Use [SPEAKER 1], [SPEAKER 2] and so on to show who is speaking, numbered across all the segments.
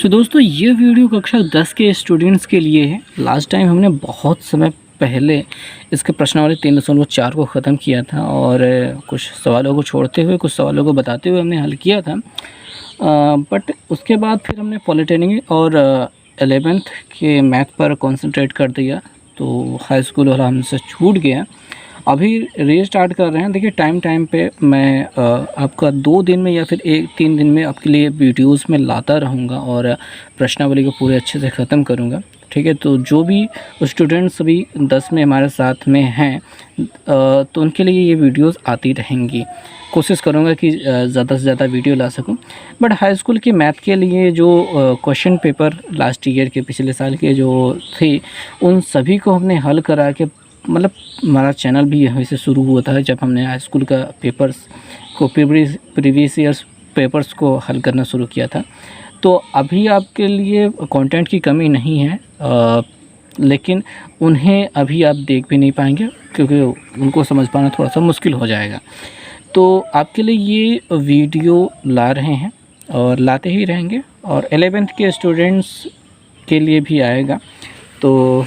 [SPEAKER 1] दोस्तों ये वीडियो कक्षा 10 के स्टूडेंट्स के लिए है। लास्ट टाइम हमने बहुत समय पहले इसके प्रश्नावली 3.4 को ख़त्म किया था और कुछ सवालों को छोड़ते हुए कुछ सवालों को बताते हुए हमने हल किया था। बट उसके बाद फिर हमने पॉलिटेक्निक और 11th के मैथ पर कंसंट्रेट कर दिया, तो हाई स्कूल वाला हमसे छूट गया। अभी रीस्टार्ट कर रहे हैं। देखिए टाइम पे मैं आपका 2 दिन में या फिर 3 दिन में आपके लिए वीडियोस में लाता रहूँगा और प्रश्नावली को पूरे अच्छे से ख़त्म करूँगा। ठीक है, तो जो भी स्टूडेंट्स अभी 10 में हमारे साथ में हैं तो उनके लिए ये वीडियोस आती रहेंगी। कोशिश करूँगा कि ज़्यादा से ज़्यादा वीडियो ला सकूँ। बट हाई स्कूल के मैथ के लिए जो क्वेश्चन पेपर लास्ट ईयर के पिछले साल के जो थे, उन सभी को हमने हल करा के, मतलब हमारा चैनल भी यहीं से शुरू हुआ था जब हमने हाई स्कूल का पेपर्स को प्रीवियस ईयर्स पेपर्स को हल करना शुरू किया था। तो अभी आपके लिए कंटेंट की कमी नहीं है, लेकिन उन्हें अभी आप देख भी नहीं पाएंगे क्योंकि उनको समझ पाना थोड़ा सा मुश्किल हो जाएगा। तो आपके लिए ये वीडियो ला रहे हैं और लाते ही रहेंगे, और 11th के स्टूडेंट्स के लिए भी आएगा। तो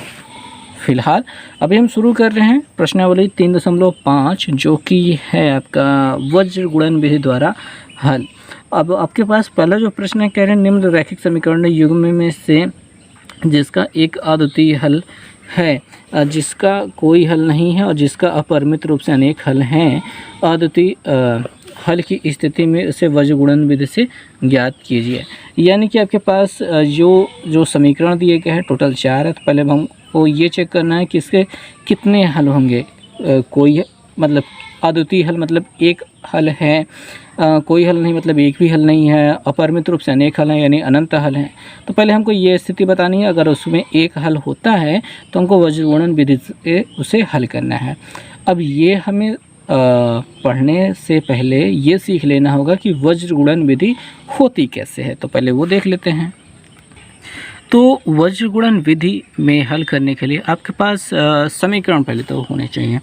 [SPEAKER 1] फ़िलहाल अभी हम शुरू कर रहे हैं प्रश्नावली 3.5, जो कि है आपका वज्र गुणन विधि द्वारा हल। अब आपके पास पहला जो प्रश्न है, कह रहे हैं निम्न रैखिक समीकरण युग्म में से जिसका एक अद्वितीय हल है, जिसका कोई हल नहीं है और जिसका अपरिमित रूप से अनेक हल हैं, अद्वितीय हल की स्थिति में उसे वज्र गुणन विधि से ज्ञात कीजिए। यानी कि आपके पास जो समीकरण दिए गए हैं टोटल 4 है। तो पहले हमको ये चेक करना है कि इसके कितने हल होंगे। कोई मतलब अद्वितीय हल मतलब एक हल है, कोई हल नहीं मतलब एक भी हल नहीं है, अपरिमित रूप से अनेक हल हैं यानी अनंत हल हैं। तो पहले हमको ये स्थिति बतानी है। अगर उसमें एक हल होता है तो हमको वज्र गुणन विधि से उसे हल करना है। अब ये हमें पढ़ने से पहले ये सीख लेना होगा कि वज्र गुणन विधि होती कैसे है। तो पहले वो देख लेते हैं। तो वज्र गुणन विधि में हल करने के लिए आपके पास समीकरण पहले तो होने चाहिए।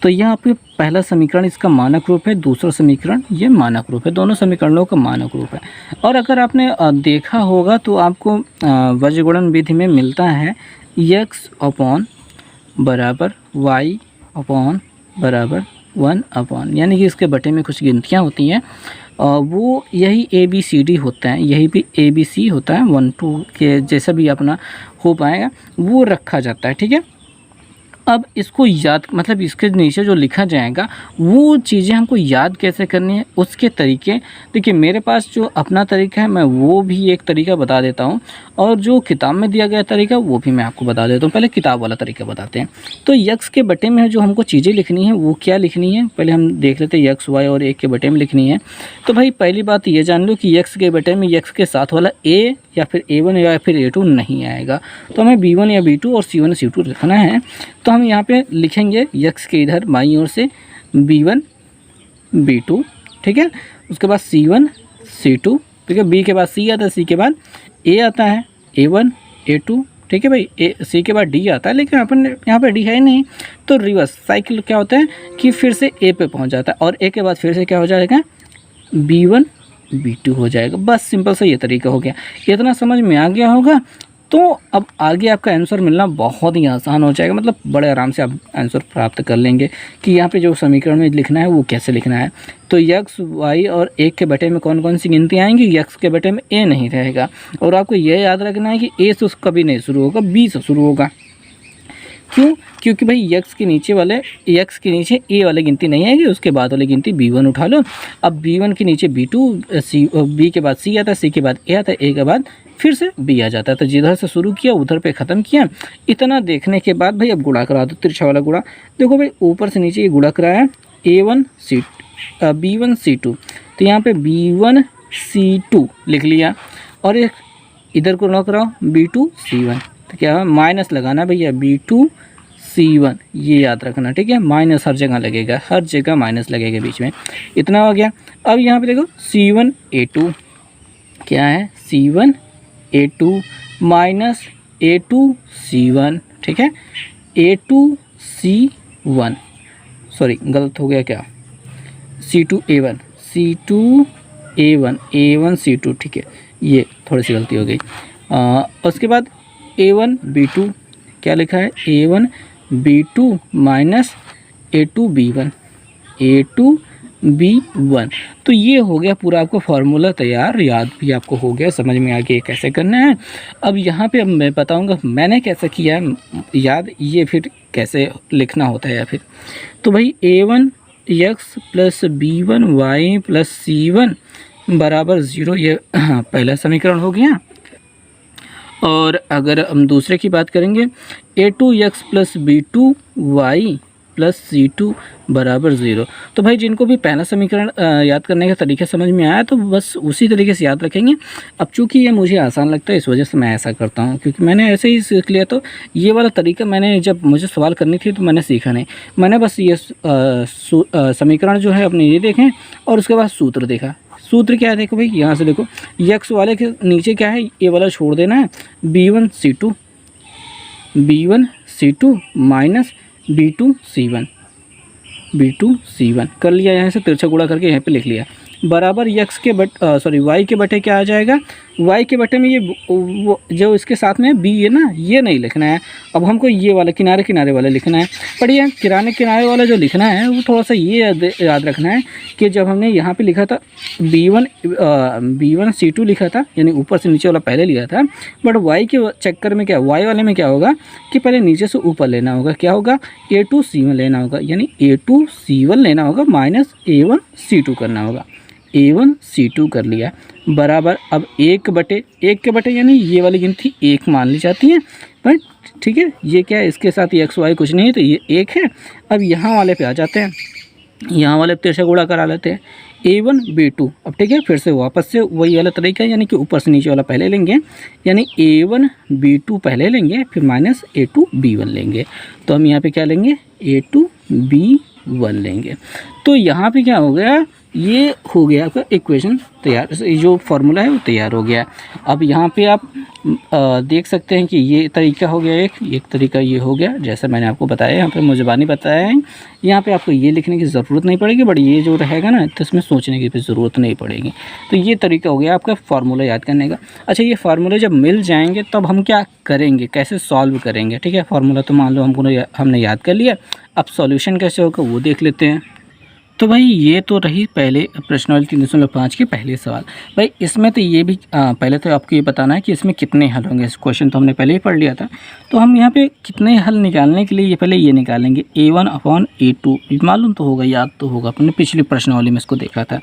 [SPEAKER 1] तो यह आपके पहला समीकरण इसका मानक रूप है, दूसरा समीकरण ये मानक रूप है, दोनों समीकरणों का मानक रूप है। और अगर आपने देखा होगा तो आपको वज्र गुणन विधि में मिलता है x अपॉन बराबर y अपॉन बराबर 1 अपॉन, यानी कि इसके बटे में कुछ गिनतियाँ होती हैं, वो यही ABCD होता है, यही भी ABC होता है, 1 2 के जैसा भी अपना हो पाएगा वो रखा जाता है। ठीक है, अब इसको याद मतलब इसके नीचे जो लिखा जाएगा वो चीज़ें हमको याद कैसे करनी है उसके तरीके। देखिए मेरे पास जो अपना तरीका है मैं वो भी एक तरीका बता देता हूँ, और जो किताब में दिया गया तरीका वो भी मैं आपको बता देता हूँ। पहले किताब वाला तरीका बताते हैं। तो यक्स के बटे में जो हमको चीज़ें लिखनी है वो क्या लिखनी है, पहले हम देख लेते हैं। यक्स वाई और एक के बटे में लिखनी है। तो भाई पहली बात ये जान लो कि यक्स के बटे में यक्स के साथ वाला ए या फिर A1 या फिर A2 नहीं आएगा, तो हमें B1 या B2 और C1 C2 लिखना है। तो हम यहाँ पे लिखेंगे यक्स के इधर बाईं ओर से B1 B2, ठीक है, उसके बाद C1 C2, ठीक है, B के बाद C आता है, C के बाद A आता है, A1 A2, ठीक है भाई, C के बाद D आता है, लेकिन अपन यहाँ पे D है ही नहीं। तो रिवर्स साइकिल क्या होता है कि फिर से A पे पहुँच जाता है और A के बाद फिर से क्या हो जाएगा B1 B2 हो जाएगा। बस सिंपल सा ये तरीका हो गया। इतना समझ में आ गया होगा तो अब आगे आपका आंसर मिलना बहुत ही आसान हो जाएगा, मतलब बड़े आराम से आप आंसर प्राप्त कर लेंगे कि यहाँ पे जो समीकरण में लिखना है वो कैसे लिखना है। तो यक्स वाई और एक के बटे में कौन कौन सी गिनती आएंगी, यक्स के बटे में ए नहीं रहेगा, और आपको यह याद रखना है कि ए से कभी नहीं शुरू होगा, बी से शुरू होगा। क्यों? क्योंकि भाई यक्स के नीचे ए वाली गिनती नहीं आएगी, उसके बाद वाली गिनती B1 उठा लो। अब B1 के नीचे B2, B के बाद C आता है, C के बाद A आता है, A के बाद फिर से B आ जाता है। तो जिधर से शुरू किया उधर पे ख़त्म किया। इतना देखने के बाद भाई अब गुणा करा दो, तिरछा वाला गुणा। देखो भाई ऊपर से नीचे ये गुणा कराया B1 C2, तो यहाँ पे B1 C2 लिख लिया, और एक इधर को गुणा कराओ B2 C1। तो क्या है माइनस लगाना भैया, B2 C1 ये याद रखना, ठीक है। माइनस हर जगह लगेगा, हर जगह माइनस लगेगा बीच में। इतना हो गया। अब यहाँ पे देखो C1 A2 क्या है, C1 A2 minus A2 C1, ठीक है, A2 C1, सॉरी गलत हो गया क्या, C2 A1 A1 C2, ठीक है, ये थोड़ी सी गलती हो गई। उसके बाद A1 B2 क्या लिखा है, A1 B2 minus A2 B1, A2 B1। तो ये हो गया पूरा आपका फार्मूला तैयार, याद भी आपको हो गया, समझ में आ गया कैसे करना है। अब यहाँ पे अब मैं बताऊँगा मैंने कैसे किया है याद, ये फिर कैसे लिखना होता है या फिर। तो भाई A1 x plus B1 y plus C1 बराबर 0, ये पहला समीकरण हो गया। और अगर हम दूसरे की बात करेंगे, A2 x plus B2 y plus C2 बराबर 0। तो भाई जिनको भी पहला समीकरण याद करने का तरीका समझ में आया तो बस उसी तरीके से याद रखेंगे। अब चूँकि ये मुझे आसान लगता है इस वजह से मैं ऐसा करता हूँ, क्योंकि मैंने ऐसे ही सीख लिया। तो ये वाला तरीका मैंने जब मुझे सवाल करनी थी तो मैंने सीखा नहीं, मैंने बस ये समीकरण जो है अपने ये देखें और उसके बाद सूत्र देखा। सूत्र क्या है देखो भाई, यहाँ से देखो यक्स वाले के नीचे क्या है, ये वाला छोड़ देना है, B1 C2 minus B2 C1 कर लिया। यहाँ से तिरछा गुणा करके यहाँ पे लिख लिया, बराबर यक्स के वाई के बटे क्या आ जाएगा, वाई के बटे में ये वो जो इसके साथ में बी है ना, ये नहीं लिखना है। अब हमको ये वाला किनारे किनारे वाला लिखना है। पर ये किनारे वाला जो लिखना है वो थोड़ा सा ये याद रखना है कि जब हमने यहाँ पे लिखा था B1 C2 लिखा था, यानी ऊपर से नीचे वाला पहले लिया था, बट वाई के चक्कर में क्या, वाई वाले में क्या होगा कि पहले नीचे से ऊपर लेना होगा, क्या होगा A2 C1 लेना होगा, यानी A2 C1 लेना होगा माइनस A1 C2 करना होगा। A1 C2 कर लिया बराबर, अब 1 के बटे यानी ये वाली गिनती 1 मान ली जाती है, बट ठीक है ये क्या है, इसके साथ एक्स वाई कुछ नहीं है तो ये 1 है। अब यहाँ वाले पे आ जाते हैं, यहाँ वाले तिरछा गुणा करा लेते हैं, A1 B2। अब ठीक है फिर से वापस से वही वाला तरीका है, यानी कि ऊपर से नीचे वाला पहले लेंगे, यानी A1 B2 पहले लेंगे फिर माइनस A2 B1 लेंगे। तो हम यहाँ पे क्या लेंगे, A2 B1 लेंगे। तो यहाँ पे क्या हो गया, ये हो गया आपका इक्वेशन तैयार, जो फार्मूला है वो तैयार हो गया। अब यहाँ पे आप देख सकते हैं कि ये तरीका हो गया, एक तरीका ये हो गया जैसा मैंने आपको बताया, यहाँ पे मुझबानी बताया है। यहाँ पे आपको ये लिखने की ज़रूरत नहीं पड़ेगी, बट ये जो रहेगा ना तो इसमें सोचने की भी ज़रूरत नहीं पड़ेगी। तो ये तरीका हो गया आपका फार्मूला याद करने का। अच्छा, ये फार्मूले जब मिल जाएंगे तब हम क्या करेंगे, कैसे सॉल्व करेंगे। ठीक है, फार्मूला तो मान लो हमने याद कर लिया, अब सॉल्यूशन कैसे होगा वो देख लेते हैं। तो भाई ये तो रही पहले प्रश्नावली 3.5 के पहले सवाल। भाई इसमें तो ये भी पहले तो आपको ये बताना है कि इसमें कितने हल होंगे। इस क्वेश्चन तो हमने पहले ही पढ़ लिया था, तो हम यहाँ पे कितने हल निकालने के लिए ये पहले ये निकालेंगे, A1/A2 मालूम तो होगा, याद तो होगा, अपने पिछली प्रश्नावली में इसको देखा था।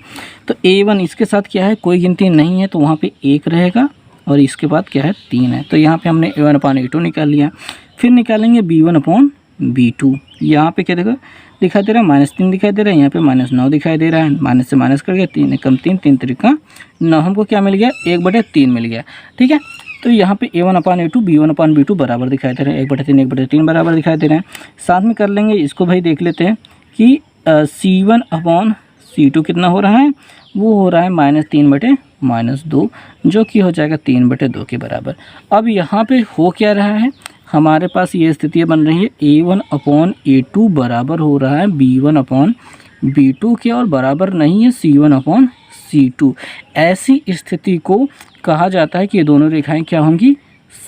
[SPEAKER 1] तो A1 इसके साथ क्या है, कोई गिनती नहीं है तो वहाँ पर 1 रहेगा, और इसके बाद क्या है 3 है, तो यहाँ पर हमने A1/A2 निकाल लिया। फिर निकालेंगे B1/B2, यहाँ पे क्या देखो दिखाई दे रहा है -3 दिखाई दे रहा है, यहाँ पे -9 दिखाई दे रहा है, माइनस से माइनस करके 3 कम 3 3 3 9, हमको क्या मिल गया 1/3 मिल गया। ठीक है, तो यहाँ पे A1/A2 B1/B2 बराबर दिखाई दे रहे हैं, 1/3 बराबर दिखाई दे रहे हैं। साथ में कर लेंगे इसको, भाई देख लेते हैं कि C1/C2 कितना हो रहा है, वो हो रहा है -3/-2, जो कि हो जाएगा 3/2 के बराबर। अब यहाँ पे हो क्या रहा है, हमारे पास ये स्थिति बन रही है A1/A2 बराबर हो रहा है B1/B2 के, और बराबर नहीं है C1/C2। ऐसी स्थिति को कहा जाता है कि ये दोनों रेखाएं क्या होंगी,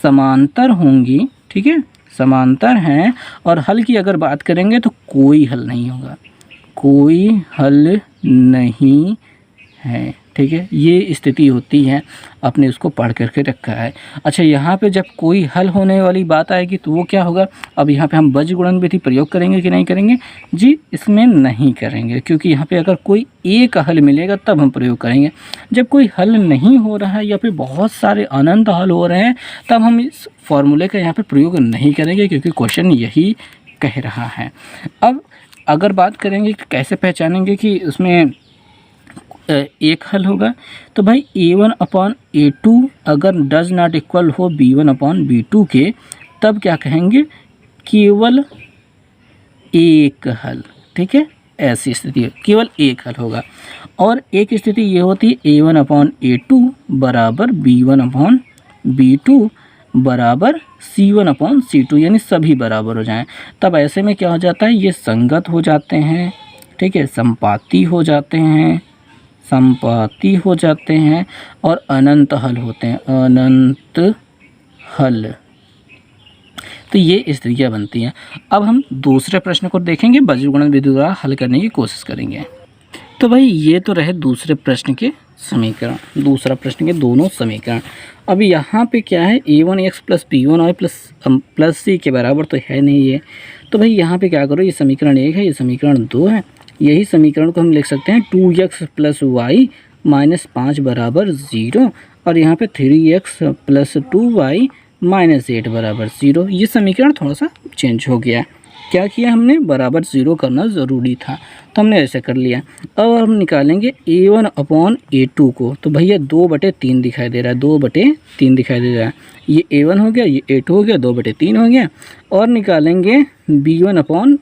[SPEAKER 1] समांतर होंगी। ठीक है, समांतर हैं, और हल की अगर बात करेंगे तो कोई हल नहीं होगा, कोई हल नहीं है। ठीक है, ये स्थिति होती है, आपने उसको पढ़ करके रखा है। अच्छा, यहाँ पे जब कोई हल होने वाली बात आएगी तो वो क्या होगा, अब यहाँ पे हम बीजगुणन विधि प्रयोग करेंगे कि नहीं करेंगे जी, इसमें नहीं करेंगे, क्योंकि यहाँ पे अगर कोई एक हल मिलेगा तब हम प्रयोग करेंगे। जब कोई हल नहीं हो रहा है या फिर बहुत सारे अनंत हल हो रहे हैं तब हम इस फॉर्मूले का यहाँ पर प्रयोग नहीं करेंगे, क्योंकि क्वेश्चन यही कह रहा है। अब अगर बात करेंगे कि कैसे पहचानेंगे कि उसमें एक हल होगा, तो भाई A1/A2 अगर डज नॉट इक्वल हो B1/B2 के, तब क्या कहेंगे, केवल एक हल। ठीक है, ऐसी स्थिति केवल एक हल होगा। और एक स्थिति ये होती है A1/A2 बराबर B1/B2 बराबर C1/C2, यानी सभी बराबर हो जाएं, तब ऐसे में क्या हो जाता है, ये संगत हो जाते हैं। ठीक है, संपाती हो जाते हैं, संपाती हो जाते हैं और अनंत हल होते हैं, अनंत हल। तो ये स्थितियाँ बनती हैं। अब हम दूसरे प्रश्न को देखेंगे, वज्रगुणन विधि द्वारा हल करने की कोशिश करेंगे। तो भाई ये तो रहे दूसरे प्रश्न के समीकरण, दूसरा प्रश्न के दोनों समीकरण। अब यहाँ पे क्या है, a1x plus b1y plus c के बराबर तो है नहीं ये। तो भाई यहाँ पे क्या करो, ये समीकरण 1 है, ये समीकरण 2 है। यही समीकरण को हम लिख सकते हैं 2x प्लस वाई माइनस 5 बराबर 0, और यहाँ पे 3x प्लस 2y माइनस 8 बराबर 0। ये समीकरण थोड़ा सा चेंज हो गया। क्या किया हमने, बराबर 0 करना ज़रूरी था तो हमने ऐसे कर लिया। अब हम निकालेंगे a1 अपॉन a2 को। तो भैया 2/3 दिखाई दे रहा है, 2/3 दिखाई दे रहा है। ये a1 हो गया, ये a2 हो गया, 2/3 हो गया। और निकालेंगे b1 अपॉन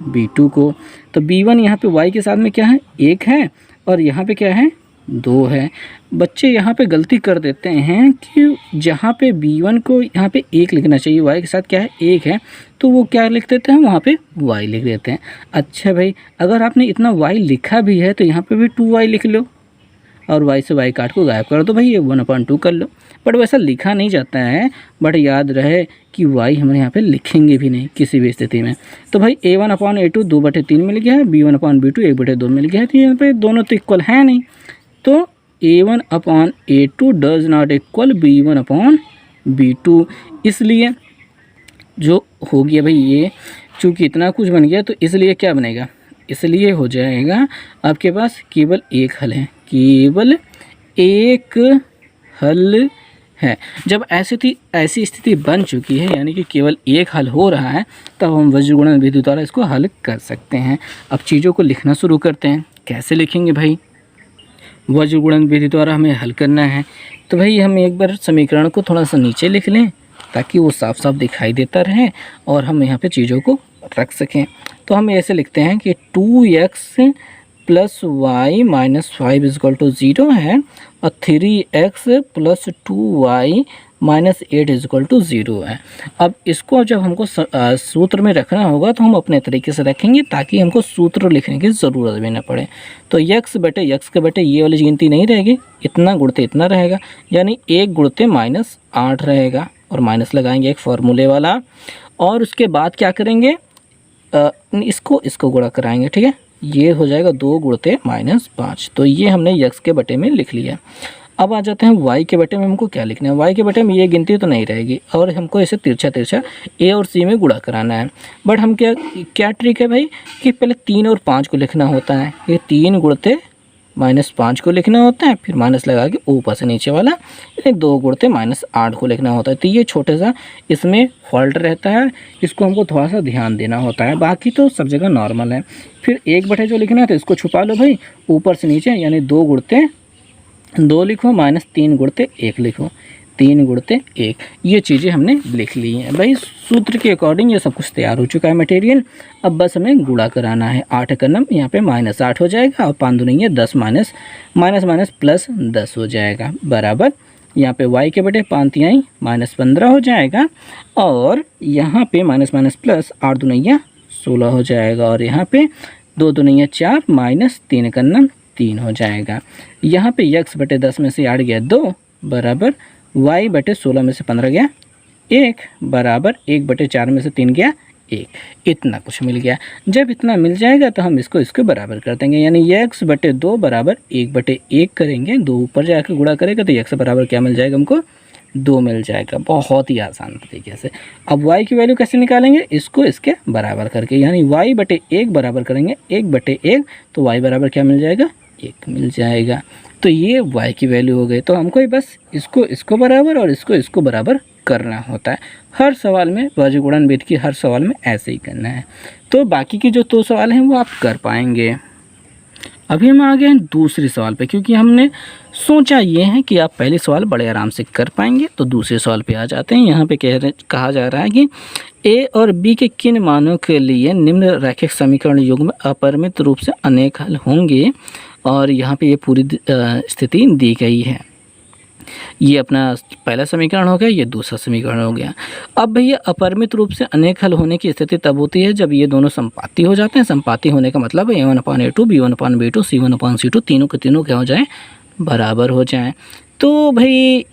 [SPEAKER 1] b2 को। तो b1 यहाँ पे y के साथ में क्या है, 1 है, और यहाँ पे क्या है, 2 है। बच्चे यहाँ पे गलती कर देते हैं कि जहाँ पे b1 को यहाँ पे 1 लिखना चाहिए, y के साथ क्या है, 1 है, तो वो क्या लिख देते हैं, वहाँ पे y लिख देते हैं। अच्छा भाई, अगर आपने इतना y लिखा भी है तो यहाँ पे भी 2y लिख लो, और y से y काट को गायब कर दो भाई, ये 1/2 कर लो। बट वैसा लिखा नहीं जाता है, बट याद रहे कि y हमारे यहाँ पे लिखेंगे भी नहीं किसी भी स्थिति में। तो भाई a1 अपॉन a2 2/3 मिल गया है, b1 अपॉन b2 1/2 मिल गया है। तो यहाँ पे दोनों तो इक्वल है नहीं, तो a1 upon a2 does not equal b1 upon b2। इसलिए जो हो गया भाई, ये चूँकि इतना कुछ बन गया, तो इसलिए क्या बनेगा, इसलिए हो जाएगा आपके पास केवल एक हल है, केवल एक हल है। जब ऐसी स्थिति बन चुकी है, यानी कि केवल एक हल हो रहा है, तब हम वज्रगुणन विधि द्वारा इसको हल कर सकते हैं। अब चीज़ों को लिखना शुरू करते हैं। कैसे लिखेंगे भाई, वज्रगुणन विधि द्वारा हमें हल करना है। तो भाई हम एक बार समीकरण को थोड़ा सा नीचे लिख लें ताकि वो साफ साफ दिखाई देता रहे और हम यहाँ पे चीज़ों को रख सकें। तो हम ऐसे लिखते हैं कि 2x plus Y minus 5 equal to 0 है, और 3x plus 2y minus 8 is equal to 0 है। अब इसको जब हमको सूत्र में रखना होगा तो हम अपने तरीके से रखेंगे ताकि हमको सूत्र लिखने की ज़रूरत भी ना पड़े। तो x के बटे ये वाली गिनती नहीं रहेगी, इतना गुणते इतना रहेगा, यानी 1 गुणते माइनस 8 रहेगा, और माइनस लगाएंगे एक फार्मूले वाला। और उसके बाद क्या करेंगे, इसको गुणा कराएंगे, ठीक है। ये हो जाएगा 2 गुणते माइनस 5। तो ये हमने x के बटे में लिख लिया। अब आ जाते हैं y के बटे में। हमको क्या लिखना है, y के बटे में ये गिनती तो नहीं रहेगी, और हमको इसे तिरछा a और c में गुणा कराना है। बट हम क्या ट्रिक है भाई कि पहले 3 और 5 को लिखना होता है। ये 3 गुणते माइनस 5 को लिखना होता है, फिर माइनस लगा के ऊपर से नीचे वाला, यानी 2 गुणते माइनस 8 को लिखना होता है। तो ये छोटे सा इसमें फॉल्ट रहता है, इसको हमको थोड़ा सा ध्यान देना होता है, बाकी तो सब जगह नॉर्मल है। फिर 1 बटे जो लिखना है तो इसको छुपा लो भाई, ऊपर से नीचे, यानी 2 गुणते 2 लिखो माइनस 3 गुणते 1 लिखो, 3 गुणते 1। ये चीज़ें हमने लिख ली हैं भाई। सूत्र के अकॉर्डिंग ये सब कुछ तैयार हो चुका है मटेरियल। अब बस हमें गुणा कराना है। 8 का नम यहाँ पे माइनस 8 हो जाएगा, और 5 दूनी है 10 माइनस माइनस प्लस 10 हो जाएगा, बराबर यहाँ पे y के बटे 5 तिहाई माइनस 15 हो जाएगा, और यहाँ पे माइनस माइनस प्लस 8 दूनी 16 हो जाएगा, और यहाँ पे 2 दूनी 4 माइनस 3 का नम 3 हो जाएगा। यहाँ पे x बटे 10 में से 8 गया 2, बराबर y बटे 16 में से 15 गया 1, बराबर 1 बटे 4 में से 3 गया 1। इतना कुछ मिल गया। जब इतना मिल जाएगा तो हम इसको बराबर कर देंगे, यानी x बटे 2 बराबर 1 बटे 1 करेंगे। 2 ऊपर जाकर गुणा करेगा तो x बराबर क्या मिल जाएगा, हमको 2 मिल जाएगा। बहुत ही आसान तरीके से। अब y की वैल्यू कैसे निकालेंगे, इसको इसके बराबर करके, यानी y बटे 1 बराबर करेंगे 1 बटे 1, तो y बराबर क्या मिल जाएगा, 1 मिल जाएगा। तो ये y की वैल्यू हो गई। तो हमको बस इसको बराबर और इसको बराबर करना होता है। हर सवाल में वज्रगुणन विधि की हर सवाल में ऐसे ही करना है। तो बाकी के जो 2 सवाल हैं वो आप कर पाएंगे। अभी हम आ गए हैं दूसरे सवाल पे, क्योंकि हमने सोचा ये है कि आप पहले सवाल बड़े आराम से कर पाएंगे। तो दूसरे सवाल पे आ जाते हैं। यहाँ पे कहा जा रहा है कि a और b के किन मानों के लिए निम्न रैखिक समीकरण युग्म अपरिमित रूप से अनेक हल होंगे, और यहाँ पे ये पूरी स्थिति दी गई है। ये अपना पहला समीकरण हो गया, ये दूसरा समीकरण हो गया। अब भैया अपरिमित रूप से अनेक हल होने की स्थिति तब होती है जब ये दोनों संपाती हो जाते हैं। संपाती होने का मतलब है a1/a2 b1/b2 c1/c2 तीनों के तीनों क्या हो जाएं, बराबर हो जाएं। तो भाई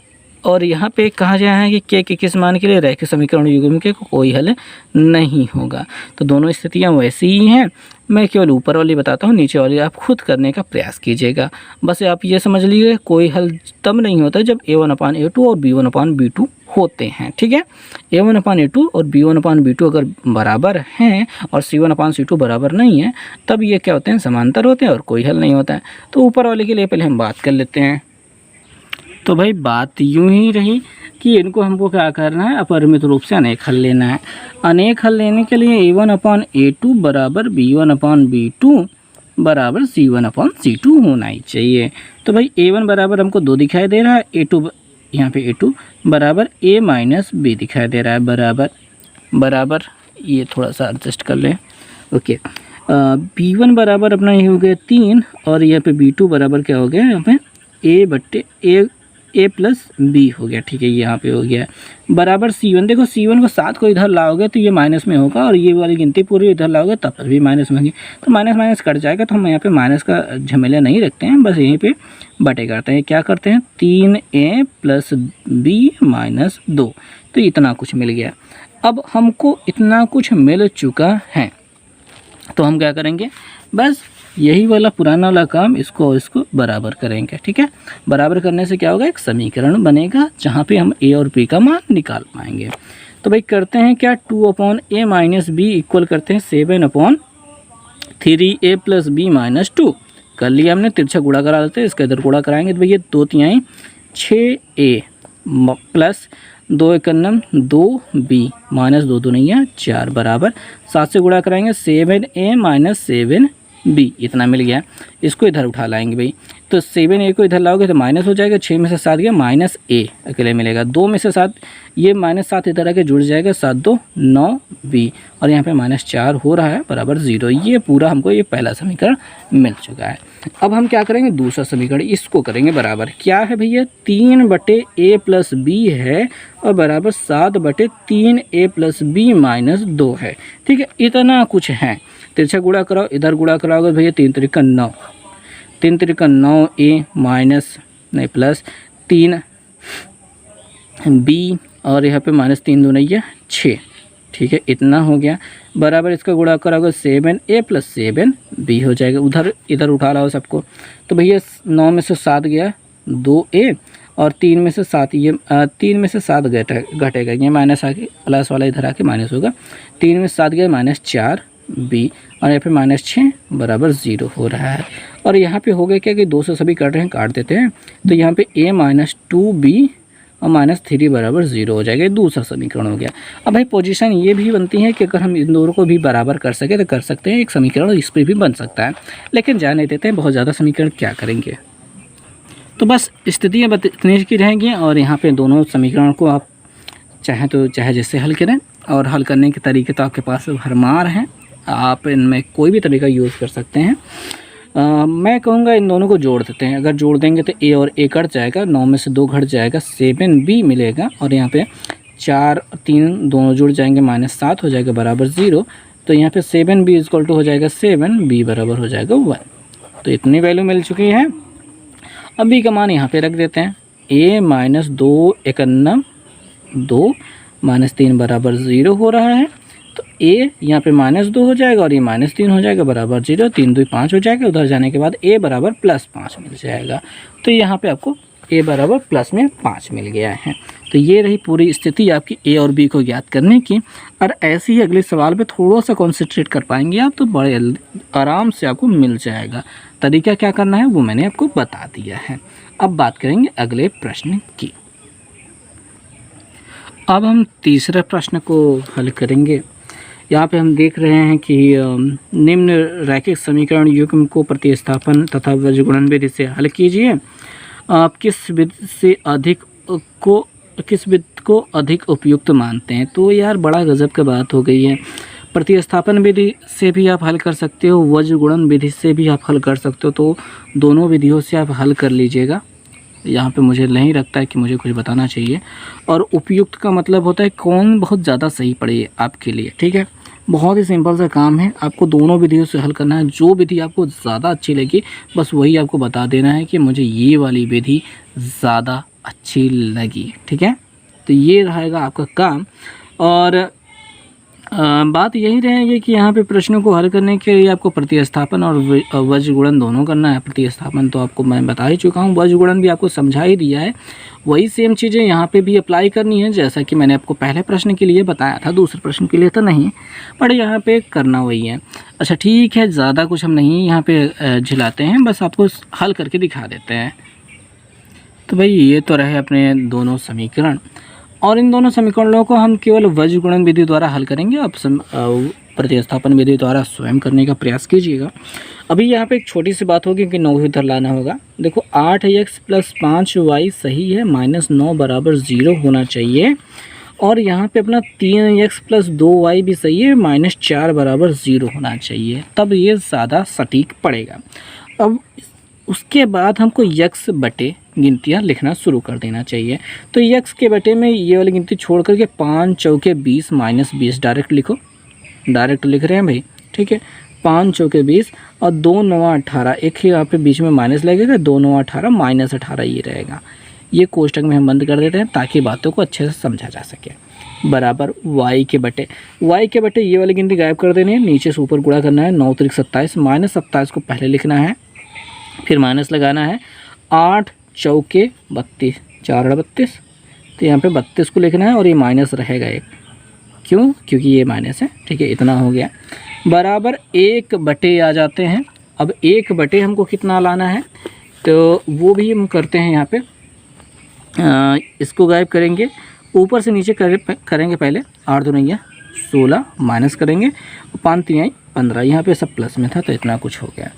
[SPEAKER 1] और यहाँ पे कहा गया है कि k के किस मान के लिए रैखिक समीकरण युग्म के कोई हल नहीं होगा। तो दोनों स्थितियाँ वैसी ही हैं, मैं केवल ऊपर वाली बताता हूँ, नीचे वाली आप खुद करने का प्रयास कीजिएगा। बस आप ये समझ लीजिए कोई हल तब नहीं होता जब a1/a2 और b1/b2 होते हैं, ठीक है। a1/a2 और b1/b2 अगर बराबर हैं और c1/c2 बराबर नहीं है, तब ये क्या होते हैं, समांतर होते हैं और कोई हल नहीं होता है। तो ऊपर वाले के लिए पहले हम बात कर लेते हैं। तो भाई बात यूँ ही रही कि इनको हमको क्या करना है, अपरिमित रूप से अनेक हल लेना है। अनेक हल लेने के लिए a1/a2 बराबर b1/b2 बराबर c1/c2 होना ही चाहिए। तो भाई a1 बराबर हमको 2 दिखाई दे रहा है, a2 यहाँ पे a2 बराबर a माइनस b दिखाई दे रहा है, बराबर ये थोड़ा सा एडजस्ट कर लें, ओके। b1 बराबर अपना ये हो गया 3 और यहाँ पे b2 बराबर क्या हो गया, यहाँ पे a प्लस बी हो गया, ठीक है, ये यहाँ पे हो गया बराबर c1। देखो c1 को 7 को इधर लाओगे तो ये माइनस में होगा और ये वाली गिनती पूरी इधर लाओगे तब भी माइनस में होगी, तो माइनस माइनस कट जाएगा। तो हम यहाँ पे माइनस का झमेला नहीं रखते हैं, बस यहीं पे बटे करते हैं। क्या करते हैं, 3a प्लस b माइनस 2, तो इतना कुछ मिल गया। अब हमको इतना कुछ मिल चुका है तो हम क्या करेंगे, बस यही वाला पुराना वाला काम इसको और इसको बराबर करेंगे, ठीक है। बराबर करने से क्या होगा, एक समीकरण बनेगा जहाँ पे हम a और b का मान निकाल पाएंगे। तो भाई करते हैं क्या, 2/a माइनस b इक्वल करते हैं 7/3a प्लस b माइनस 2 कर लिया हमने। तिरछा गुणा करा लेते हैं, इसका इधर गुणा कराएंगे तो भैया 2 तिहाई 6a प्लस 2 एकन्नम 2b माइनस 2 नहीं है 4 बराबर 7 से गुणा कराएंगे 7a माइनस 7b, इतना मिल गया। इसको इधर उठा लाएंगे भाई, तो 7a को इधर लाओगे तो माइनस हो जाएगा, 6 में से 7 गया माइनस a अकेले मिलेगा, 2 में से 7 ये माइनस 7 इधर आके जुड़ जाएगा, 7 2 9b और यहाँ पे माइनस 4 हो रहा है बराबर 0। ये पूरा हमको ये पहला समीकरण मिल चुका है। अब हम क्या करेंगे, दूसरा समीकरण इसको करेंगे बराबर, क्या है भैया 3/a प्लस b है और बराबर 7/3a प्लस b माइनस 2 है, ठीक है। इतना कुछ है, तिरछा गुणा कराओ, इधर गुणा कराओगे भैया 3 त्रिका 9, 3 त्रिका 9a माइनस नहीं प्लस 3b और यहाँ पे माइनस 3 2 नहीं है 6, ठीक है, इतना हो गया बराबर। इसका गुणा कराओगे 7a प्लस 7b हो जाएगा, उधर इधर उठा लाओ सबको। तो भैया 9 में से 7 गया 2a और 3 में से 7 ये 3 में से 7 घटेगा, ये माइनस आके प्लस वाला इधर आके माइनस होगा, 3 में से 7 गया माइनस 4b और यहाँ पे माइनस 6 बराबर 0 हो रहा है। और यहाँ पे हो गया क्या कि 2 से सभी कट रहे हैं, काट देते हैं, तो यहाँ पे a माइनस 2b और माइनस 3 बराबर 0 हो जाएगा, दूसरा समीकरण हो गया। अब भाई पोजीशन ये भी बनती है कि अगर हम इन दोनों को भी बराबर कर सके तो कर सकते हैं, एक समीकरण इस पर भी बन सकता है, लेकिन जाने देते हैं, बहुत ज़्यादा समीकरण क्या करेंगे। तो बस स्थितियाँ इतनी की रहेंगी और यहाँ पे दोनों समीकरण को आप चाहे तो चाहे जैसे हल करें, और हल करने के तरीके तो आपके पास भरमार हैं, आप इनमें कोई भी तरीका यूज़ कर सकते हैं। मैं कहूँगा इन दोनों को जोड़ देते हैं, अगर जोड़ देंगे तो a और a कट जाएगा, 9 में से 2 घट जाएगा 7b मिलेगा और यहाँ पे 4 3 दोनों जुड़ जाएंगे माइनस 7 हो जाएगा बराबर 0। तो यहाँ पे 7b इक्वल टू हो जाएगा 7b बराबर हो जाएगा 1। तो इतनी वैल्यू मिल चुकी है। अब b का मान यहाँ पे रख देते हैं, a माइनस 2 एकन्नम 2 माइनस 3 बराबर 0 हो रहा है, तो a यहाँ पे माइनस 2 हो जाएगा और ये माइनस 3 हो जाएगा बराबर 0, 3 2 5 हो जाएगा, उधर जाने के बाद a बराबर प्लस 5 मिल जाएगा। तो यहाँ पे आपको a बराबर प्लस में 5 मिल गया है। तो ये रही पूरी स्थिति आपकी a और b को ज्ञात करने की। और ऐसे ही अगले सवाल पे थोड़ा सा कॉन्सेंट्रेट कर पाएंगे आप तो बड़े आराम से आपको मिल जाएगा। तरीका क्या करना है वो मैंने आपको बता दिया है। अब बात करेंगे अगले प्रश्न की। अब हम तीसरे प्रश्न को हल करेंगे। यहाँ पे हम देख रहे हैं कि निम्न रैखिक समीकरण युग्म को प्रतिस्थापन तथा वज्रगुणन विधि से हल कीजिए। आप किस विधि को अधिक उपयुक्त मानते हैं। तो यार बड़ा गजब की बात हो गई है। प्रतिस्थापन विधि से भी आप हल कर सकते हो, वज्रगुणन विधि से भी आप हल कर सकते हो। तो दोनों विधियों से आप हल कर लीजिएगा। यहाँ पे मुझे नहीं लगता है कि मुझे कुछ बताना चाहिए। और उपयुक्त का मतलब होता है कौन बहुत ज़्यादा सही पड़े आपके लिए, ठीक है। बहुत ही सिंपल सा काम है, आपको दोनों विधियों से हल करना है। जो विधि आपको ज़्यादा अच्छी लगी बस वही आपको बता देना है कि मुझे ये वाली विधि ज़्यादा अच्छी लगी, ठीक है। तो ये रहेगा आपका काम। और बात यही रहेगी कि यहाँ पे प्रश्नों को हल करने के लिए आपको प्रतिस्थापन और वज्र गुणन दोनों करना है। प्रतिस्थापन तो आपको मैं बता ही चुका हूँ, वज्र गुणन भी आपको समझा ही दिया है। वही सेम चीज़ें यहाँ पे भी अप्लाई करनी है, जैसा कि मैंने आपको पहले प्रश्न के लिए बताया था, दूसरे प्रश्न के लिए तो नहीं, पर यहाँ पे करना वही है। अच्छा ठीक है, ज़्यादा कुछ हम नहीं यहाँ पे झिलाते हैं, बस आपको हल करके दिखा देते हैं। तो भाई ये तो रहे अपने दोनों समीकरण, और इन दोनों समीकरणों को हम केवल वज्र गुणन विधि द्वारा हल करेंगे। आप प्रतिस्थापन विधि द्वारा स्वयं करने का प्रयास कीजिएगा। अभी यहाँ पे एक छोटी सी बात होगी कि 9 इधर लाना होगा। देखो 8x + 5y सही है, -9 = 0 होना चाहिए। और यहाँ पे अपना 3x + 2y भी सही है, -4 = 0 होना चाहिए, तब ये ज़्यादा सटीक पड़ेगा। अब उसके बाद हमको यक्स बटे गिनतियाँ लिखना शुरू कर देना चाहिए। तो यक्स के बटे में ये वाली गिनती छोड़ करके 5 चौके 20 -20 डायरेक्ट लिखो, डायरेक्ट लिख रहे हैं भाई, ठीक है। 5 चौके 20 और 2 9 18, एक ही यहाँ पे बीच में माइनस लगेगा, 2 9 18 -18 ये रहेगा। ये कोष्टक में हम बंद कर देते हैं ताकि बातों को अच्छे से समझा जा सके। बराबर y के बटे ये वाली गिनती गायब कर देनी है, नीचे से ऊपर गुणा करना है। 9 त्रिक 27, -27 को पहले लिखना है, फिर माइनस लगाना है। 8 चौके 32, 4 32, तो यहाँ पे 32 को लिखना है और ये माइनस रहेगा एक, क्यों? क्योंकि ये माइनस है, ठीक है। इतना हो गया, बराबर 1 बटे आ जाते हैं। अब 1 बटे हमको कितना लाना है, तो वो भी हम करते हैं यहाँ पे। इसको गायब करेंगे, ऊपर से नीचे करेंगे पहले। 8 2 9 16, माइनस करेंगे, 5 3 15, यहाँ पे सब प्लस में था तो इतना कुछ हो गया।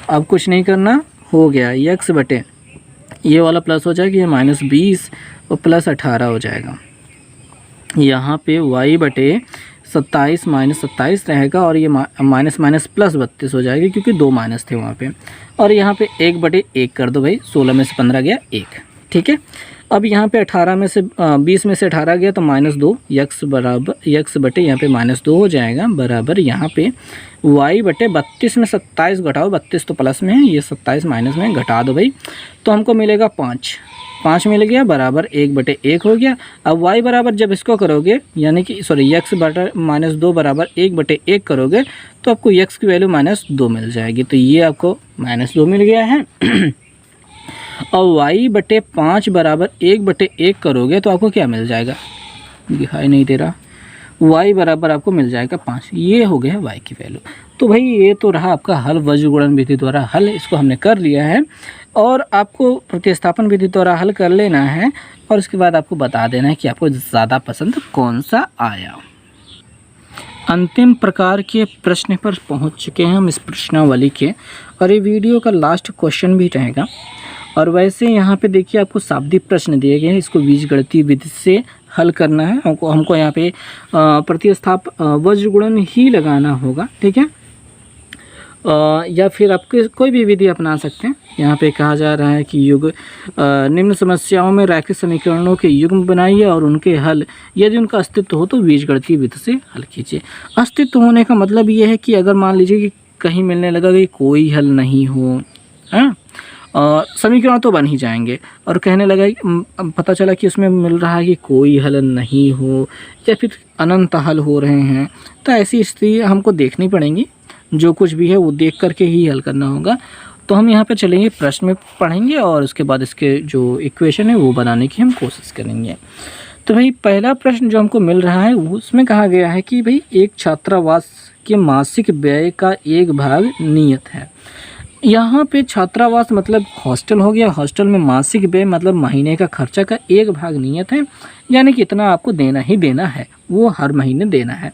[SPEAKER 1] अब कुछ नहीं करना, हो गया यक्स बटे ये वाला प्लस हो जाएगा, ये -20 और +18 हो जाएगा। यहाँ पे y बटे 27 -27 रहेगा और ये माइनस प्लस 32 हो जाएगा, क्योंकि 2 माइनस थे वहाँ पे। और यहाँ पे 1 बटे 1 कर दो भाई, 16 में से 15 गया 1, ठीक है। अब यहाँ पे 18 में से 20 में से 18 गया तो -2, यक्स बटे यहाँ पे -2 हो जाएगा, बराबर यहाँ पे y बटे 32 में 27 घटाओ, 32 तो प्लस में है, ये 27 माइनस में, घटा दो भाई, तो हमको मिलेगा 5 मिल गया, बराबर 1 बटे 1 हो गया। अब y बराबर जब इसको करोगे, यानी कि सॉरी यक्स बटे -2 बराबर 1 बटे 1 करोगे तो आपको यक्स की वैल्यू -2 मिल जाएगी, तो ये आपको -2 मिल गया है। और y बटे 5 बराबर 1 बटे 1 करोगे तो आपको क्या मिल जाएगा, दिखाई नहीं दे रहा, y बराबर आपको मिल जाएगा 5, ये हो गया y की वैल्यू। तो भाई ये तो रहा आपका हल, वज्र गुणन विधि द्वारा हल, इसको हमने कर लिया है। और आपको प्रतिस्थापन विधि द्वारा हल कर लेना है, और उसके बाद आपको बता देना है कि आपको ज़्यादा पसंद कौन सा आया। अंतिम प्रकार के प्रश्न पर पहुंच चुके हैं हम इस प्रश्नावली के, और ये वीडियो का लास्ट क्वेश्चन भी रहेगा। और वैसे यहाँ पे देखिए आपको शाब्दिक प्रश्न दिए गए हैं, इसको बीजगणितीय विधि से हल करना है। हमको यहाँ पे वज्र गुणन ही लगाना होगा, ठीक है। या फिर आपके कोई भी विधि अपना सकते हैं। यहाँ पे कहा जा रहा है कि निम्न समस्याओं में रैखिक समीकरणों के युग्म बनाइए और उनके हल, यदि उनका अस्तित्व हो तो बीजगणितीय विधि से हल कीजिए। अस्तित्व होने का मतलब ये है कि अगर मान लीजिए कि कहीं मिलने लगा कि कोई हल नहीं हो, हाँ, समीकरण तो बन ही जाएंगे। और कहने लगा, पता चला कि उसमें मिल रहा है कि कोई हल नहीं हो, या फिर अनंत हल हो रहे हैं, तो ऐसी स्थिति हमको देखनी पड़ेंगी। जो कुछ भी है वो देख करके ही हल करना होगा। तो हम यहाँ पे चलेंगे, प्रश्न में पढ़ेंगे और उसके बाद इसके जो इक्वेशन है वो बनाने की हम कोशिश करेंगे। तो भाई पहला प्रश्न जो हमको मिल रहा है उसमें कहा गया है कि भाई एक छात्रावास के मासिक व्यय का एक भाग नियत है। यहाँ पे छात्रावास मतलब हॉस्टल हो गया, हॉस्टल में मासिक व्यय मतलब महीने का खर्चा का एक भाग नियत है, यानी कि इतना आपको देना ही देना है, वो हर महीने देना है।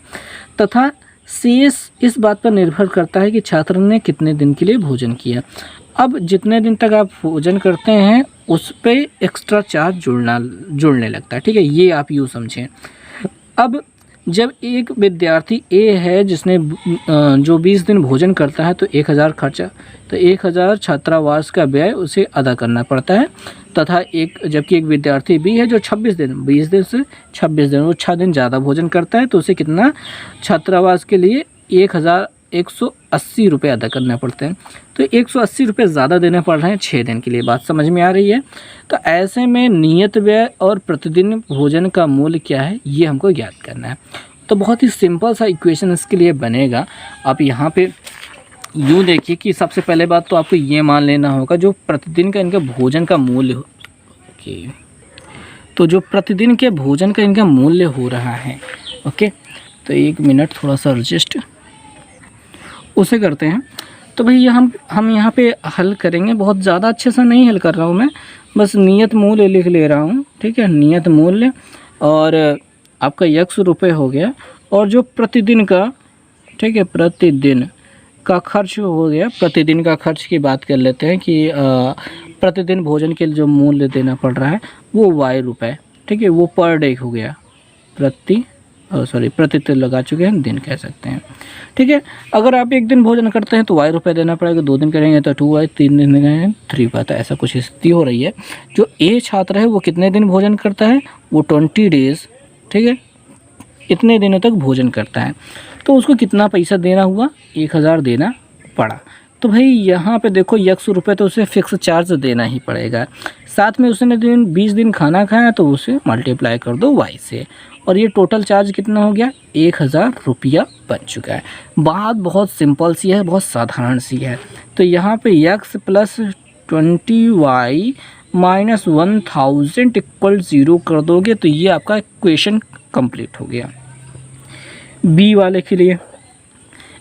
[SPEAKER 1] तथा शेष इस बात पर निर्भर करता है कि छात्र ने कितने दिन के लिए भोजन किया। अब जितने दिन तक आप भोजन करते हैं उस पर एक्स्ट्रा चार्ज जुड़ने लगता है, ठीक है, ये आप यूँ समझें। अब जब एक विद्यार्थी ए है जिसने जो 20 दिन भोजन करता है तो 1000 खर्चा, तो 1000 छात्रावास का व्यय उसे अदा करना पड़ता है। तथा जबकि एक विद्यार्थी बी है जो 26 दिन 20 दिन से 26 दिन वो 6 दिन ज़्यादा भोजन करता है, तो उसे कितना छात्रावास के लिए 1180 रुपये अदा करने पड़ते हैं। तो 180 रुपये ज़्यादा देने पड़ रहे हैं 6 दिन के लिए। बात समझ में आ रही है? तो ऐसे में नियत व्यय और प्रतिदिन भोजन का मूल्य क्या है ये हमको ज्ञात करना है। तो बहुत ही सिंपल सा इक्वेशन इसके लिए बनेगा। आप यहाँ पे यूँ देखिए कि सबसे पहले बात तो आपको ये मान लेना होगा जो प्रतिदिन का इनका भोजन का मूल्य ओके, तो जो प्रतिदिन के भोजन का इनका मूल्य हो रहा है, ओके, तो 1 मिनट थोड़ा सा एडजस्ट उसे करते हैं। तो भैया हम यहाँ पे हल करेंगे, बहुत ज़्यादा अच्छे से नहीं हल कर रहा हूँ मैं, बस नियत मूल्य लिख ले रहा हूँ, ठीक है, नियत मूल्य और आपका 100 रुपये हो गया, और जो प्रतिदिन का, ठीक है, प्रतिदिन का खर्च हो गया। प्रतिदिन का खर्च की बात कर लेते हैं कि प्रतिदिन भोजन के लिए जो मूल्य देना पड़ रहा है वो y रुपये, ठीक है, वो पर डे हो गया, प्रति लगा चुके हैं, दिन कह सकते हैं, ठीक है। अगर आप 1 दिन भोजन करते हैं तो y रुपये देना पड़ेगा, 2 दिन करेंगे तो 2y, 3 दिन करेंगे 3y। तो ऐसा कुछ स्थिति हो रही है। जो ए छात्र है वो कितने दिन भोजन करता है, वो 20 डेज़, ठीक है, इतने दिनों तक भोजन करता है, तो उसको कितना पैसा देना हुआ, 1000 देना पड़ा। तो भाई यहाँ पे देखो 100 रुपये तो उसे फिक्स चार्ज देना ही पड़ेगा, साथ में उसने 20 दिन खाना खाया तो उसे मल्टीप्लाई कर दो y से, और ये टोटल चार्ज कितना हो गया, 1000 रुपया बन चुका है। बात बहुत सिंपल सी है, बहुत साधारण सी है। तो यहाँ पे x + 20y - 1000 = 0 कर दोगे तो ये आपका इक्वेशन कंप्लीट हो गया। बी वाले के लिए,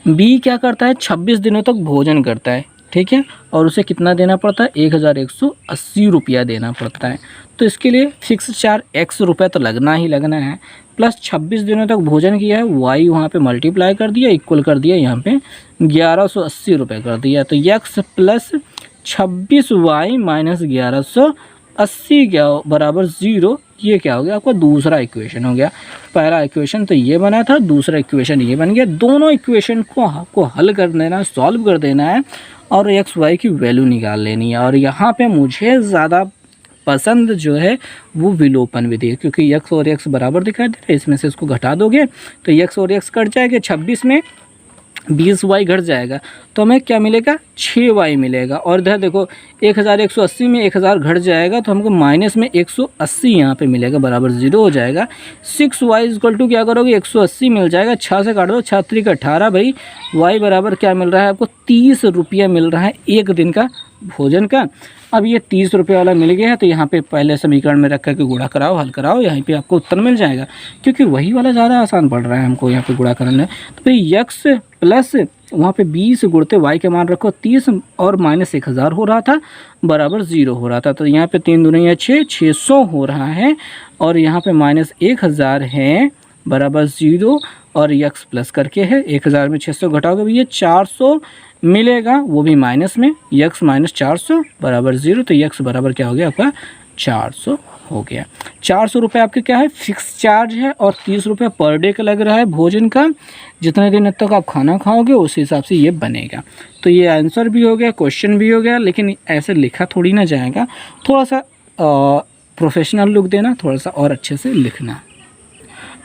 [SPEAKER 1] बी क्या करता है, 26 दिनों तक भोजन करता है, ठीक है, और उसे कितना देना पड़ता है, 1180 रुपया देना पड़ता है। तो इसके लिए फिक्स चार्ज 100 रुपये तो लगना ही लगना है, प्लस 26 दिनों तक भोजन किया है, वाई वहाँ पे मल्टीप्लाई कर दिया, इक्वल कर दिया, यहाँ पे 1180 रुपये कर दिया। तो x + 26y - 1180 क्या बराबर 0, ये क्या हो गया आपका दूसरा इक्वेशन हो गया। पहला इक्वेशन तो ये बना था, दूसरा इक्वेशन ये बन गया। दोनों इक्वेशन को आपको हल कर देना है, सॉल्व कर देना है और x y की वैल्यू निकाल लेनी है। और यहाँ पे मुझे ज़्यादा पसंद जो है वो विलोपन विधि है, क्योंकि x और x बराबर दिखाई दे रहा है, इसमें से इसको घटा दोगे तो x और x कट जाएगा, 26 में 20y घट जाएगा तो हमें क्या मिलेगा, 6y मिलेगा। और इधर देखो 1180 में 1000 घट जाएगा तो हमको माइनस में 180 यहाँ पे मिलेगा, बराबर 0 हो जाएगा। 6y = क्या करोगे, 180 मिल जाएगा, 6 से काट दो, 6 × 3 = 18 भाई, y बराबर क्या मिल रहा है आपको, 30 रुपया मिल रहा है 1 दिन का भोजन का। अब ये 30 रुपये वाला मिल गया है तो यहाँ पे पहले समीकरण में रख कर के गुणा कराओ, हल कराओ, यहाँ पे आपको उत्तर मिल जाएगा, क्योंकि वही वाला ज़्यादा आसान पड़ रहा है हमको यहाँ पे गुणा करना। तो भाई x प्लस वहाँ पे 20 गुणते y के मान रखो 30 और माइनस 1000 हो रहा था, बराबर 0 हो रहा था। तो यहाँ पे 3 दूनी 6, 600 हो रहा है, और यहाँ पे माइनस 1000 है, बराबर 0, और x प्लस करके है, 1000 में 600 घटाओगे भैया 400 मिलेगा, वो भी माइनस में, x - 400 बराबर 0। तो x बराबर क्या हो गया आपका, 400 हो गया। 400 रुपये आपके क्या है, फिक्स चार्ज है, और 30 रुपये पर डे का लग रहा है भोजन का। जितने दिन तक आप खाना खाओगे उस हिसाब से ये बनेगा। तो ये आंसर भी हो गया, क्वेश्चन भी हो गया, लेकिन ऐसे लिखा थोड़ी ना जाएगा, थोड़ा सा प्रोफेशनल लुक देना, थोड़ा सा और अच्छे से लिखना।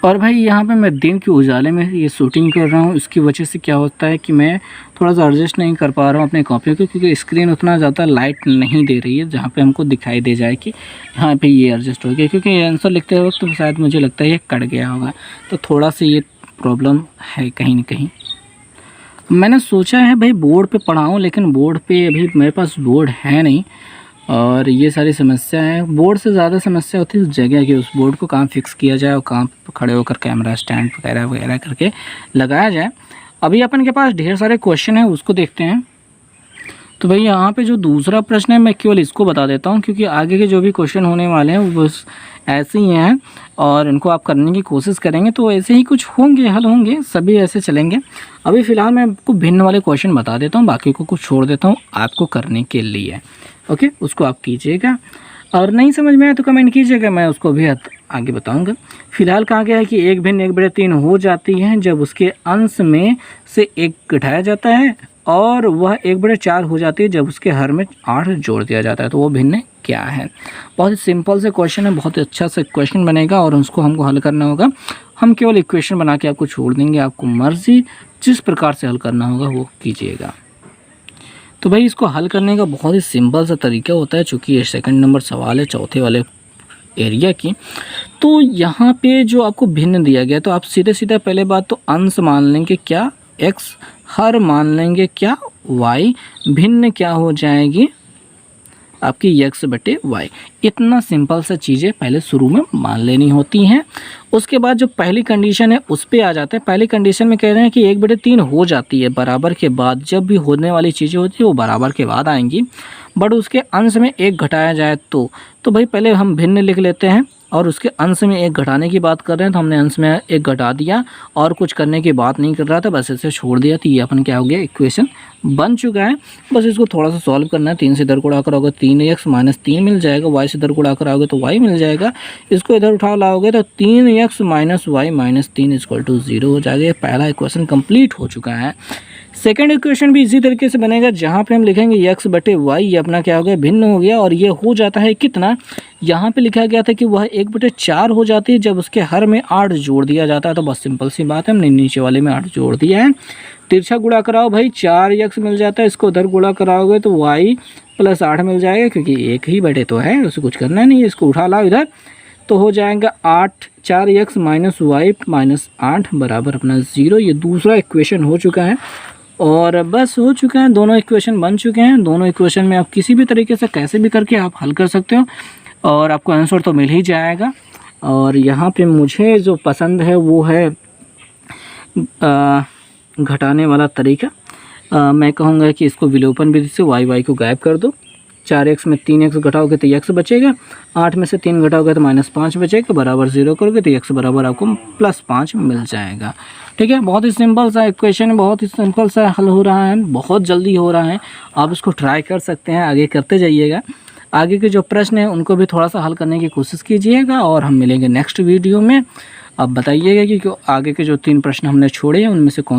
[SPEAKER 1] और भाई यहाँ पे मैं दिन के उजाले में ये शूटिंग कर रहा हूँ, इसकी वजह से क्या होता है कि मैं थोड़ा सा एडजस्ट नहीं कर पा रहा हूँ अपने कॉपी को, क्योंकि स्क्रीन उतना ज़्यादा लाइट नहीं दे रही है जहाँ पे हमको दिखाई दे जाए कि यहाँ पे ये एडजस्ट हो गया, क्योंकि आंसर लिखते वक्त तो शायद मुझे लगता है ये कट गया होगा, तो थोड़ा सा ये प्रॉब्लम है कहीं ना कहीं। मैंने सोचा है भाई बोर्ड पर पढ़ाऊँ, लेकिन बोर्ड पर अभी मेरे पास बोर्ड है नहीं, और ये सारी समस्या है। बोर्ड से ज़्यादा समस्या होती है उस जगह की, उस बोर्ड को कहाँ फिक्स किया जाए और कहाँ खड़े होकर कैमरा स्टैंड वगैरह वगैरह करके लगाया जाए। अभी अपन के पास ढेर सारे क्वेश्चन हैं, उसको देखते हैं। तो भाई यहाँ पे जो दूसरा प्रश्न है मैं केवल इसको बता देता हूँ, क्योंकि आगे के जो भी क्वेश्चन होने वाले हैं वो बस ऐसे ही हैं, और इनको आप करने की कोशिश करेंगे तो ऐसे ही कुछ होंगे, हल होंगे, सभी ऐसे चलेंगे। अभी फ़िलहाल मैं आपको भिन्न वाले क्वेश्चन बता देता हूँ, बाकी को कुछ छोड़ देता हूँ आपको करने के लिए, ओके, उसको आप कीजिएगा, और नहीं समझ में आए तो कमेंट कीजिएगा, मैं उसको भी आगे बताऊंगा। फिलहाल कहा गया है कि 1 भिन्न 1/3 हो जाती है जब उसके अंश में से 1 घटाया जाता है, और वह 1/4 हो जाती है जब उसके हर में 8 जोड़ दिया जाता है। तो वो भिन्न क्या है। बहुत ही सिंपल से क्वेश्चन है, बहुत ही अच्छा सा क्वेश्चन बनेगा और उसको हमको हल करना होगा। हम केवल इक्वेशन बना के आपको छोड़ देंगे, आपको मर्ज़ी जिस प्रकार से हल करना होगा वो कीजिएगा। तो भाई इसको हल करने का बहुत ही सिंपल सा तरीका होता है, चूँकि ये सेकंड नंबर सवाल है चौथे वाले एरिया की। तो यहाँ पे जो आपको भिन्न दिया गया, तो आप सीधे सीधा पहले बात तो अंश मान लेंगे क्या x, हर मान लेंगे क्या y, भिन्न क्या हो जाएगी आपकी x बटे y। इतना सिंपल सा चीज़ें पहले शुरू में मान लेनी होती हैं। उसके बाद जो पहली कंडीशन है उस पे आ जाते हैं। पहली कंडीशन में कह रहे हैं कि 1/3 हो जाती है बराबर के बाद, जब भी होने वाली चीज़ें होती है वो बराबर के बाद आएंगी, बट उसके अंश में 1 घटाया जाए तो भाई पहले हम भिन्न लिख लेते हैं और उसके अंश में 1 घटाने की बात कर रहे हैं, तो हमने अंश में 1 घटा दिया और कुछ करने की बात नहीं कर रहा था, बस इसे छोड़ दिया। तो ये अपन क्या हो गया, इक्वेशन बन चुका है। बस इसको थोड़ा सा सॉल्व करना है। 3 से इधर गुणा करोगे 3x माइनस 3 मिल जाएगा, y से इधर गुणा कराओगे तो y मिल जाएगा, इसको इधर उठा लाओगे तो 3x minus y minus 3 equal to 0 हो जाएगा। पहला इक्वेशन कंप्लीट हो चुका है। सेकेंड इक्वेशन भी इसी तरीके से बनेगा, जहाँ पे हम लिखेंगे x बटे वाई, ये अपना क्या हो गया, भिन्न हो गया और ये हो जाता है कितना, यहाँ पे लिखा गया था कि वह 1/4 हो जाती है जब उसके हर में 8 जोड़ दिया जाता है। तो बस सिंपल सी बात है, हमने नीचे वाले में 8 जोड़ दिया है। तिरछा गुणा कराओ भाई, 4x मिल जाता है, इसको उधर गुणा कराओगे तो y प्लस 8 मिल जाएगा, क्योंकि एक ही बटे तो है, उसे कुछ करना नहीं है। इसको उठा लाओ इधर तो हो जाएगा 4x माइनस वाई माइनस 8 बराबर अपना 0। ये दूसरा इक्वेशन हो चुका है और बस हो चुका है, दोनों इक्वेशन बन चुके हैं। दोनों इक्वेशन में आप किसी भी तरीके से कैसे भी करके आप हल कर सकते हो और आपको आंसर तो मिल ही जाएगा। और यहाँ पे मुझे जो पसंद है वो है घटाने वाला तरीका। मैं कहूँगा कि इसको विलोपन विधि से y को गायब कर दो। 4x में 3x घटाओगे तो x बचेगा, 8 में से 3 घटाओगे तो -5 बचेगा, बराबर 0 करोगे तो x बराबर आपको +5 मिल जाएगा। ठीक है, बहुत ही सिंपल सा इक्वेशन, बहुत ही सिंपल सा हल हो रहा है, बहुत जल्दी हो रहा है। आप इसको ट्राई कर सकते हैं, आगे करते जाइएगा। आगे के जो प्रश्न हैं उनको भी थोड़ा सा हल करने की कोशिश कीजिएगा और हम मिलेंगे नेक्स्ट वीडियो में। अब बताइएगा कि आगे के जो 3 प्रश्न हमने छोड़े हैं उनमें से कौन सा